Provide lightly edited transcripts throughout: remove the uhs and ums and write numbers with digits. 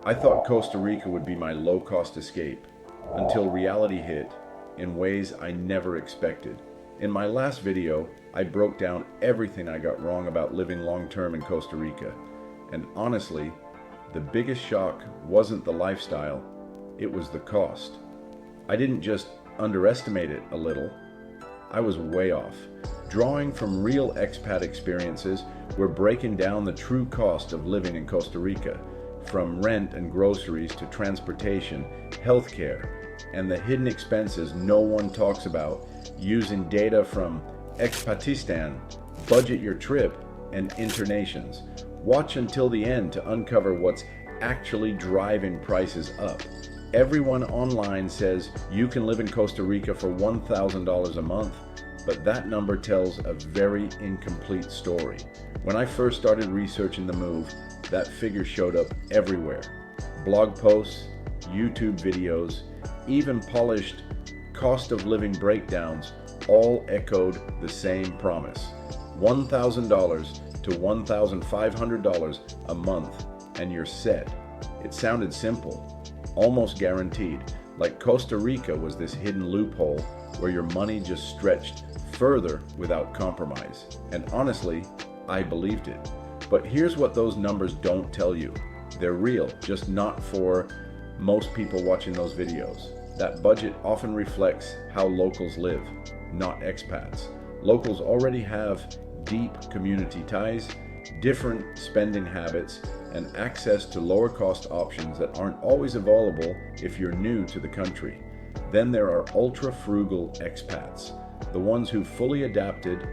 I thought Costa Rica would be my low-cost escape until reality hit in ways I never expected. In my last video, I broke down everything I got wrong about living long-term in Costa Rica. And honestly, the biggest shock wasn't the lifestyle, it was the cost. I didn't just underestimate it a little, I was way off. Drawing from real expat experiences, we're breaking down the true cost of living in Costa Rica, from rent and groceries to transportation, healthcare, and the hidden expenses no one talks about, using data from Expatistan, Budget Your Trip, and Internations. Watch until the end to uncover what's actually driving prices up. Everyone online says you can live in Costa Rica for $1,000 a month, but that number tells a very incomplete story. When I first started researching the move, that figure showed up everywhere. Blog posts, YouTube videos, even polished cost of living breakdowns all echoed the same promise. $1,000 to $1,500 a month and you're set. It sounded simple, almost guaranteed, like Costa Rica was this hidden loophole where your money just stretched further without compromise. And honestly, I believed it. But here's what those numbers don't tell you. They're real, just not for most people watching those videos. That budget often reflects how locals live, not expats. Locals already have deep community ties, different spending habits, and access to lower cost options that aren't always available if you're new to the country. Then there are ultra frugal expats, the ones who fully adapted,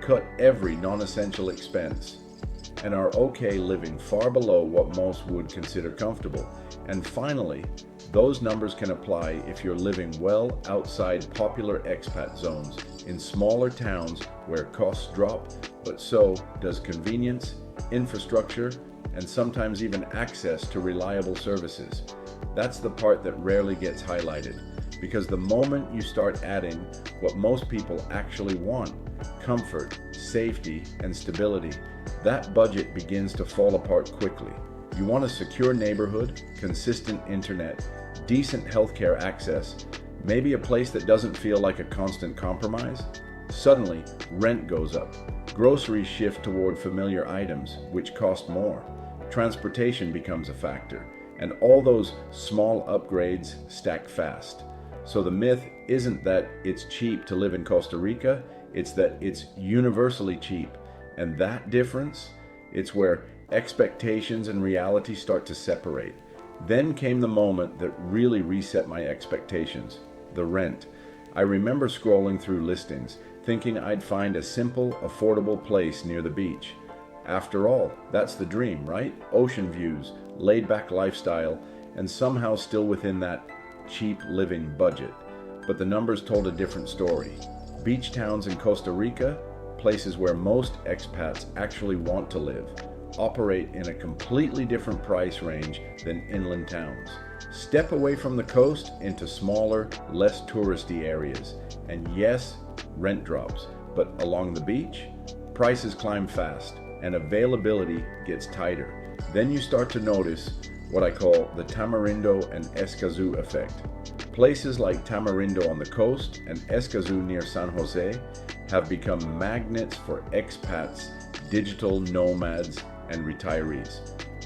cut every non-essential expense, and are okay living far below what most would consider comfortable. And finally, those numbers can apply if you're living well outside popular expat zones in smaller towns where costs drop, but so does convenience, infrastructure, and sometimes even access to reliable services. That's the part that rarely gets highlighted, because the moment you start adding what most people actually want, comfort, safety, and stability, that budget begins to fall apart quickly. You want a secure neighborhood, consistent internet, decent healthcare access, maybe a place that doesn't feel like a constant compromise? Suddenly, rent goes up. Groceries shift toward familiar items, which cost more. Transportation becomes a factor, and all those small upgrades stack fast. So the myth isn't that it's cheap to live in Costa Rica, it's that it's universally cheap. And that difference, it's where expectations and reality start to separate. Then came the moment that really reset my expectations, the rent. I remember scrolling through listings, thinking I'd find a simple, affordable place near the beach. After all, that's the dream, right? Ocean views, laid-back lifestyle, and somehow still within that cheap living budget. But the numbers told a different story. Beach towns in Costa Rica, places where most expats actually want to live, operate in a completely different price range than inland towns. Step away from the coast into smaller, less touristy areas, and yes, rent drops, but along the beach, prices climb fast and availability gets tighter. Then you start to notice what I call the Tamarindo and Escazú effect. Places like Tamarindo on the coast and Escazú near San Jose have become magnets for expats, digital nomads, and retirees.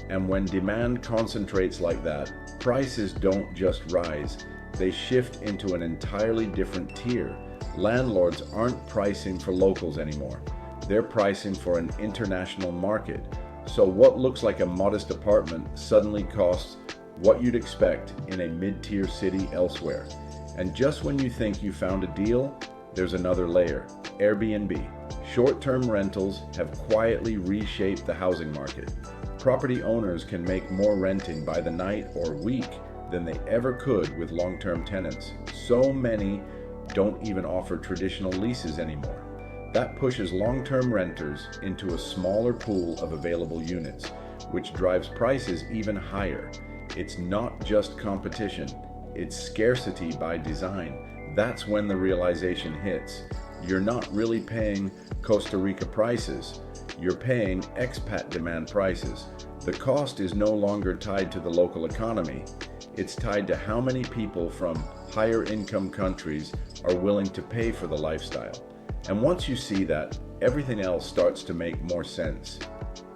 And when demand concentrates like that, prices don't just rise, they shift into an entirely different tier. Landlords aren't pricing for locals anymore. They're pricing for an international market. So what looks like a modest apartment suddenly costs what you'd expect in a mid-tier city elsewhere. And just when you think you found a deal, there's another layer, Airbnb. Short-term rentals have quietly reshaped the housing market. Property owners can make more renting by the night or week than they ever could with long-term tenants. So many don't even offer traditional leases anymore. That pushes long-term renters into a smaller pool of available units, which drives prices even higher. It's not just competition, it's scarcity by design. That's when the realization hits. You're not really paying Costa Rica prices, you're paying expat demand prices. The cost is no longer tied to the local economy. It's tied to how many people from higher income countries are willing to pay for the lifestyle. And once you see that, everything else starts to make more sense,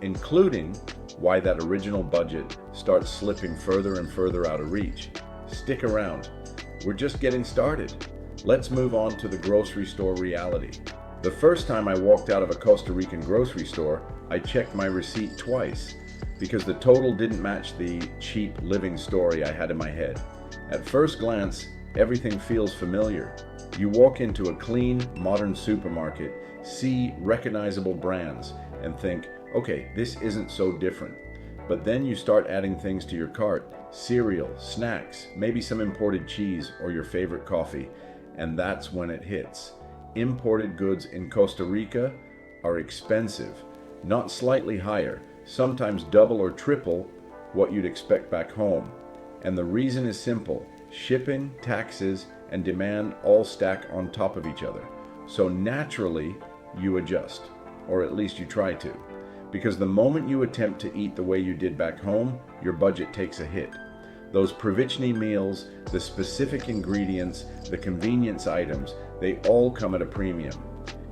including why that original budget starts slipping further and further out of reach. Stick around. We're just getting started. Let's move on to the grocery store reality. The first time I walked out of a Costa Rican grocery store, I checked my receipt twice because the total didn't match the cheap living story I had in my head. At first glance, everything feels familiar. You walk into a clean, modern supermarket, see recognizable brands, and think, okay, this isn't so different. But then you start adding things to your cart, cereal, snacks, maybe some imported cheese or your favorite coffee, and that's when it hits. Imported goods in Costa Rica are expensive, not slightly higher, sometimes double or triple what you'd expect back home. And the reason is simple: shipping, taxes, and demand all stack on top of each other. So naturally, you adjust, or at least you try to. Because the moment you attempt to eat the way you did back home, your budget takes a hit. Those Provichny meals, the specific ingredients, the convenience items, they all come at a premium.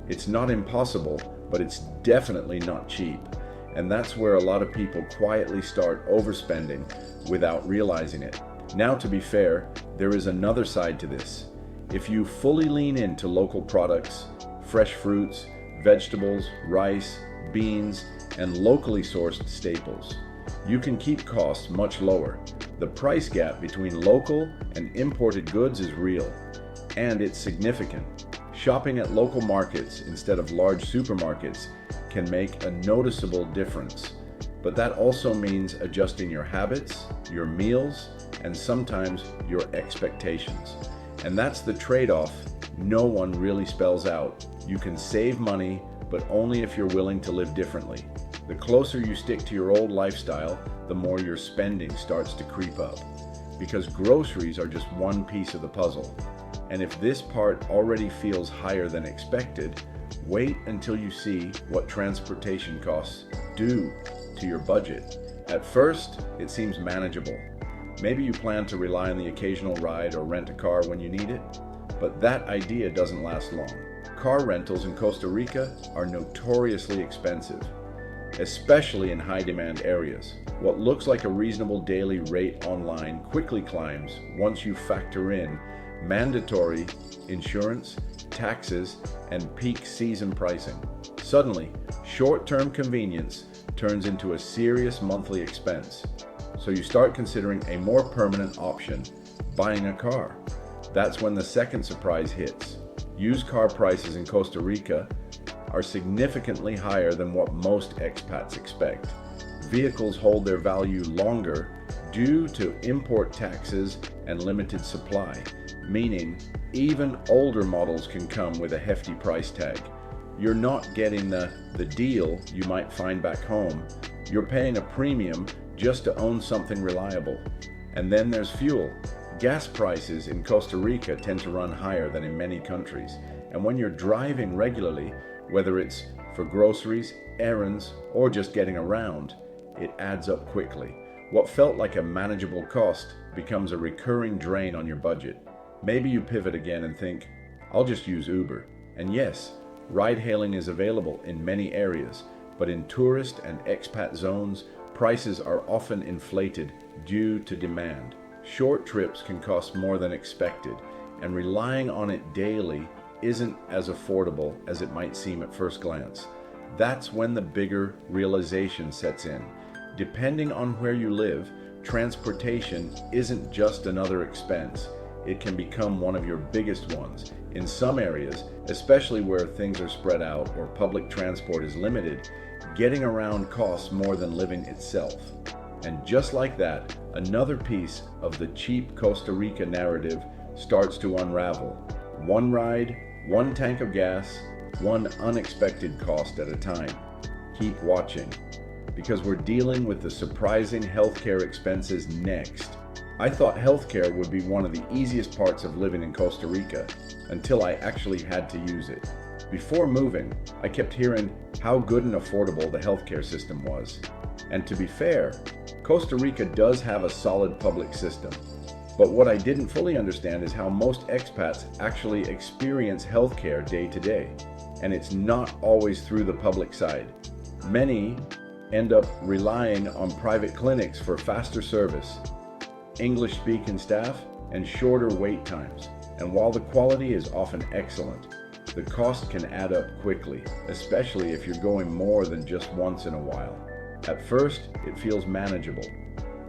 It's not impossible, but it's definitely not cheap. And that's where a lot of people quietly start overspending without realizing it. Now, to be fair, there is another side to this. If you fully lean into local products, fresh fruits, vegetables, rice, beans, and locally sourced staples, you can keep costs much lower. The price gap between local and imported goods is real, and it's significant. Shopping at local markets instead of large supermarkets can make a noticeable difference, but that also means adjusting your habits, your meals, and sometimes your expectations. And that's the trade-off no one really spells out. You can save money, but only if you're willing to live differently. The closer you stick to your old lifestyle, the more your spending starts to creep up. Because groceries are just one piece of the puzzle. And if this part already feels higher than expected, wait until you see what transportation costs do to your budget. At first, it seems manageable. Maybe you plan to rely on the occasional ride or rent a car when you need it, but that idea doesn't last long. Car rentals in Costa Rica are notoriously expensive, especially in high-demand areas. What looks like a reasonable daily rate online quickly climbs once you factor in mandatory insurance, taxes, and peak season pricing. Suddenly, short-term convenience turns into a serious monthly expense. So you start considering a more permanent option, buying a car. That's when the second surprise hits. Used car prices in Costa Rica are significantly higher than what most expats expect. Vehicles hold their value longer due to import taxes and limited supply, meaning even older models can come with a hefty price tag. You're not getting the deal you might find back home. You're paying a premium just to own something reliable. And then there's fuel. Gas prices in Costa Rica tend to run higher than in many countries. And when you're driving regularly, whether it's for groceries, errands, or just getting around, it adds up quickly. What felt like a manageable cost becomes a recurring drain on your budget. Maybe you pivot again and think, I'll just use Uber. And yes, ride-hailing is available in many areas, but in tourist and expat zones, prices are often inflated due to demand. Short trips can cost more than expected, and relying on it daily isn't as affordable as it might seem at first glance. That's when the bigger realization sets in. Depending on where you live, transportation isn't just another expense. It can become one of your biggest ones. In some areas, especially where things are spread out or public transport is limited, getting around costs more than living itself. And just like that, another piece of the cheap Costa Rica narrative starts to unravel. One ride, one tank of gas, one unexpected cost at a time. Keep watching, because we're dealing with the surprising healthcare expenses next. I thought healthcare would be one of the easiest parts of living in Costa Rica until I actually had to use it. Before moving, I kept hearing how good and affordable the healthcare system was. And to be fair, Costa Rica does have a solid public system. But what I didn't fully understand is how most expats actually experience healthcare day to day. And it's not always through the public side. Many end up relying on private clinics for faster service, English-speaking staff, and shorter wait times. And while the quality is often excellent, the cost can add up quickly, especially if you're going more than just once in a while. At first, it feels manageable.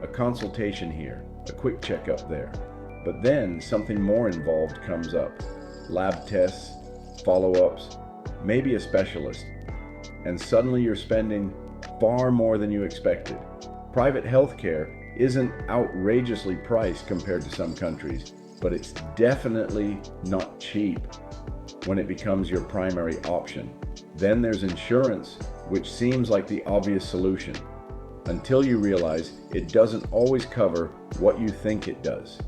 A consultation here, a quick checkup there. But then something more involved comes up. Lab tests, follow-ups, maybe a specialist. And suddenly you're spending far more than you expected. Private healthcare isn't outrageously priced compared to some countries, but it's definitely not cheap when it becomes your primary option. Then there's insurance, which seems like the obvious solution, until you realize it doesn't always cover what you think it does.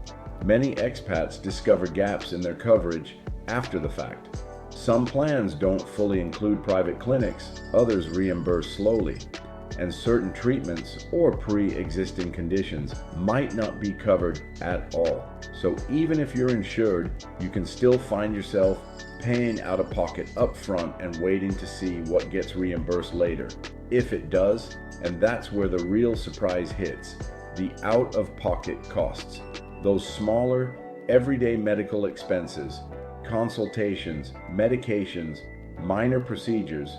Many expats discover gaps in their coverage after the fact. Some plans don't fully include private clinics, others reimburse slowly, and certain treatments or pre-existing conditions might not be covered at all. So even if you're insured, you can still find yourself paying out of pocket up front and waiting to see what gets reimbursed later, if it does. And that's where the real surprise hits: the out-of-pocket costs. Those smaller, everyday medical expenses, consultations, medications, minor procedures,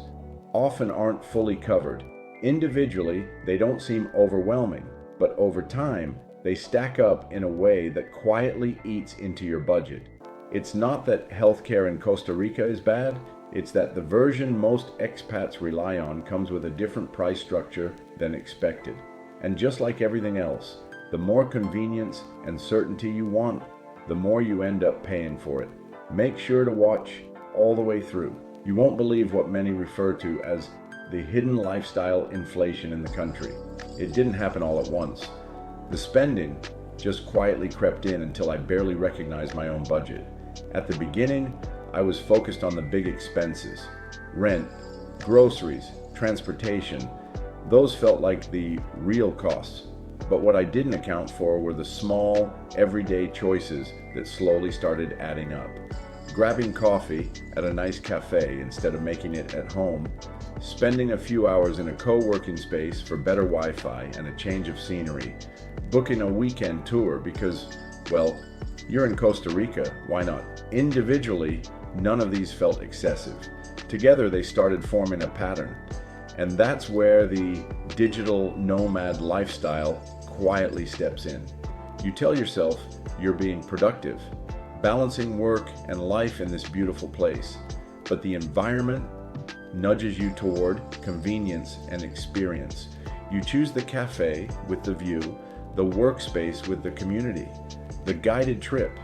often aren't fully covered. Individually, they don't seem overwhelming, but over time, they stack up in a way that quietly eats into your budget. It's not that healthcare in Costa Rica is bad, it's that the version most expats rely on comes with a different price structure than expected. And just like everything else, the more convenience and certainty you want, the more you end up paying for it. Make sure to watch all the way through. You won't believe what many refer to as the hidden lifestyle inflation in the country. It didn't happen all at once. The spending just quietly crept in until I barely recognized my own budget. At the beginning, I was focused on the big expenses: rent, groceries, transportation. Those felt like the real costs. But what I didn't account for were the small, everyday choices that slowly started adding up. Grabbing coffee at a nice cafe instead of making it at home, spending a few hours in a co-working space for better Wi-Fi and a change of scenery, booking a weekend tour because, well, you're in Costa Rica, why not? Individually, none of these felt excessive. Together, they started forming a pattern. And that's where the digital nomad lifestyle quietly steps in. You tell yourself you're being productive, balancing work and life in this beautiful place, but the environment nudges you toward convenience and experience. You choose the cafe with the view, the workspace with the community, the guided trip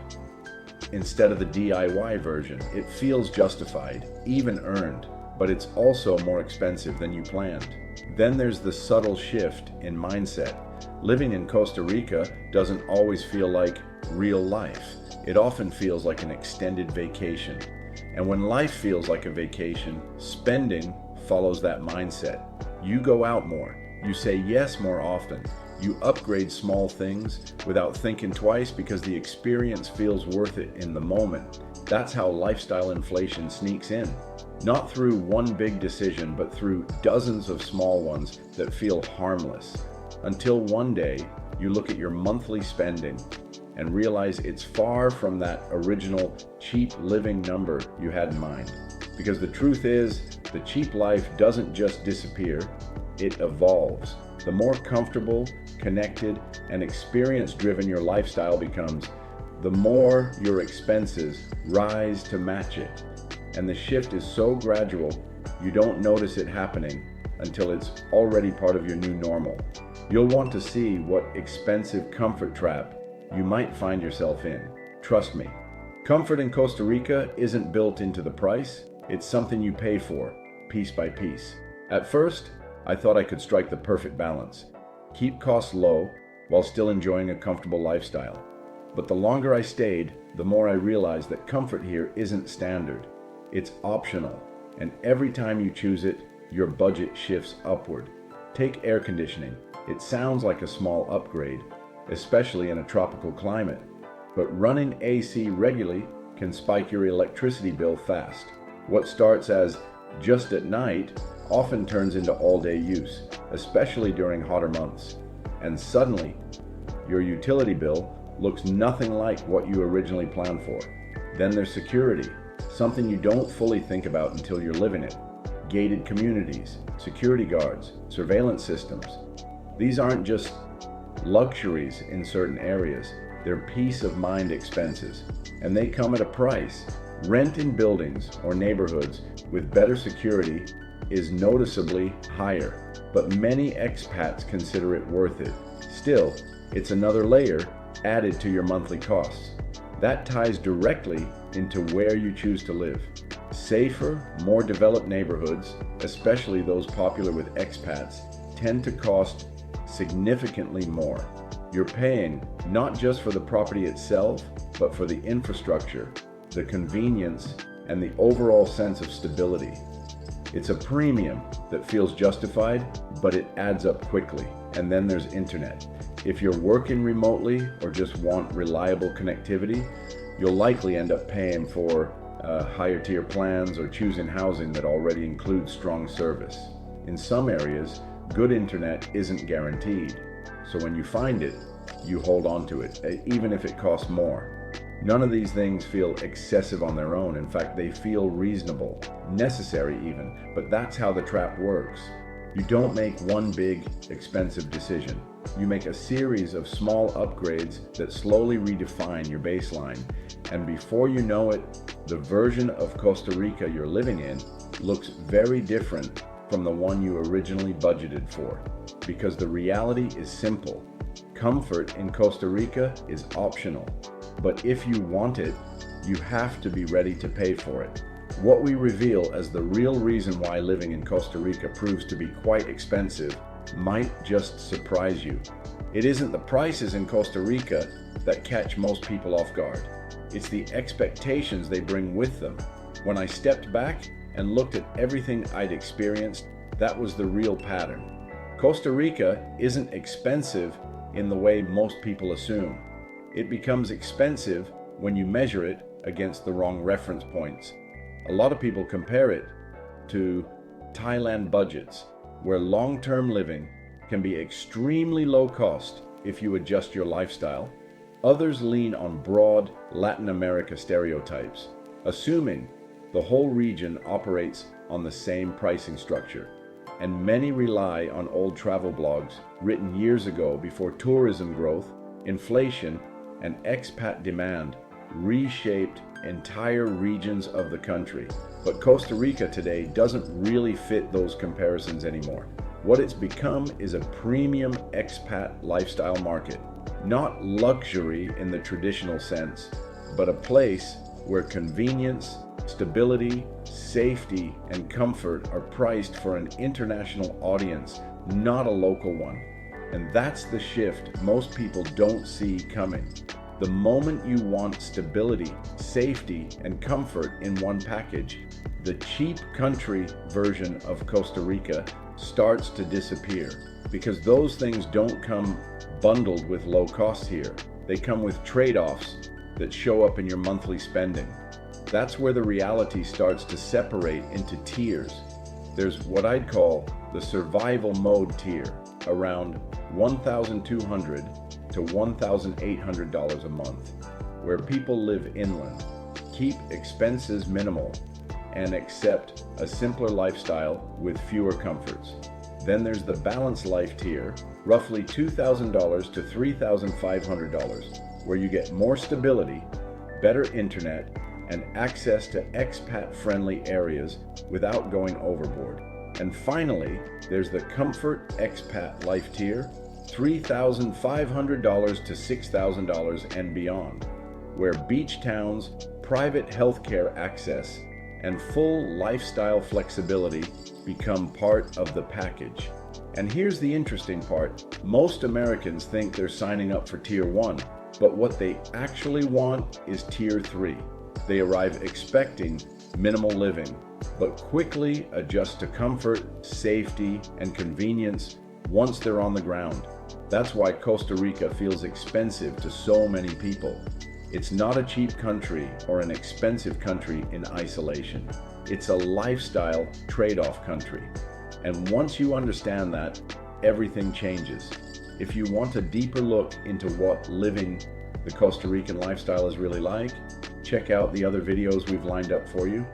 instead of the DIY version. It feels justified, even earned, but it's also more expensive than you planned. Then there's the subtle shift in mindset. Living in Costa Rica doesn't always feel like real life. It often feels like an extended vacation. And when life feels like a vacation, spending follows that mindset. You go out more. You say yes more often. You upgrade small things without thinking twice because the experience feels worth it in the moment. That's how lifestyle inflation sneaks in. Not through one big decision, but through dozens of small ones that feel harmless. Until one day, you look at your monthly spending and realize it's far from that original cheap living number you had in mind. Because the truth is, the cheap life doesn't just disappear, it evolves. The more comfortable, connected, and experience-driven your lifestyle becomes, the more your expenses rise to match it. And the shift is so gradual, you don't notice it happening until it's already part of your new normal. You'll want to see what expensive comfort trap you might find yourself in. Trust me, comfort in Costa Rica isn't built into the price, it's something you pay for, piece by piece. At first, I thought I could strike the perfect balance, keep costs low while still enjoying a comfortable lifestyle. But the longer I stayed, the more I realized that comfort here isn't standard. It's optional, and every time you choose it, your budget shifts upward. Take air conditioning. It sounds like a small upgrade, especially in a tropical climate, but running AC regularly can spike your electricity bill fast. What starts as just at night often turns into all-day use, especially during hotter months. And suddenly, your utility bill looks nothing like what you originally planned for. Then there's security, something you don't fully think about until you're living it. Gated communities, security guards, surveillance systems. These aren't just luxuries in certain areas, they're peace of mind expenses, and they come at a price. Rent in buildings or neighborhoods with better security is noticeably higher, but many expats consider it worth it. Still, it's another layer added to your monthly costs. That ties directly into where you choose to live. Safer, more developed neighborhoods, especially those popular with expats, tend to cost significantly more. You're paying not just for the property itself, but for the infrastructure, the convenience, and the overall sense of stability. It's a premium that feels justified, but it adds up quickly. And then there's internet. If you're working remotely or just want reliable connectivity, you'll likely end up paying for higher tier plans or choosing housing that already includes strong service. In some areas, good internet isn't guaranteed. So when you find it, you hold on to it, even if it costs more. None of these things feel excessive on their own. In fact, they feel reasonable, necessary even, but that's how the trap works. You don't make one big, expensive decision. You make a series of small upgrades that slowly redefine your baseline. And before you know it, the version of Costa Rica you're living in looks very different from the one you originally budgeted for. Because the reality is simple. Comfort in Costa Rica is optional. But if you want it, you have to be ready to pay for it. What we reveal as the real reason why living in Costa Rica proves to be quite expensive might just surprise you. It isn't the prices in Costa Rica that catch most people off guard. It's the expectations they bring with them. When I stepped back and looked at everything I'd experienced, that was the real pattern. Costa Rica isn't expensive in the way most people assume. It becomes expensive when you measure it against the wrong reference points. A lot of people compare it to Thailand budgets, where long-term living can be extremely low cost if you adjust your lifestyle. Others lean on broad Latin America stereotypes, assuming the whole region operates on the same pricing structure. And many rely on old travel blogs written years ago before tourism growth, inflation, and expat demand reshaped entire regions of the country. But Costa Rica today doesn't really fit those comparisons anymore. What it's become is a premium expat lifestyle market. Not luxury in the traditional sense, but a place where convenience, stability, safety, and comfort are priced for an international audience, not a local one. And that's the shift most people don't see coming. The moment you want stability, safety, and comfort in one package, the cheap country version of Costa Rica starts to disappear, because those things don't come bundled with low costs here. They come with trade-offs that show up in your monthly spending. That's where the reality starts to separate into tiers. There's what I'd call the survival mode tier, around $1,200 to $1,800 a month, where people live inland, keep expenses minimal, and accept a simpler lifestyle with fewer comforts. Then there's the balanced life tier, roughly $2,000 to $3,500, where you get more stability, better internet, and access to expat-friendly areas without going overboard. And finally, there's the comfort expat life tier, $3,500 to $6,000 and beyond, where beach towns, private healthcare access, and full lifestyle flexibility become part of the package. And here's the interesting part. Most Americans think they're signing up for Tier 1, but what they actually want is Tier 3. They arrive expecting minimal living, but quickly adjust to comfort, safety, and convenience once they're on the ground. That's why Costa Rica feels expensive to so many people. It's not a cheap country or an expensive country in isolation. It's a lifestyle trade-off country. And once you understand that, everything changes. If you want a deeper look into what living the Costa Rican lifestyle is really like, check out the other videos we've lined up for you.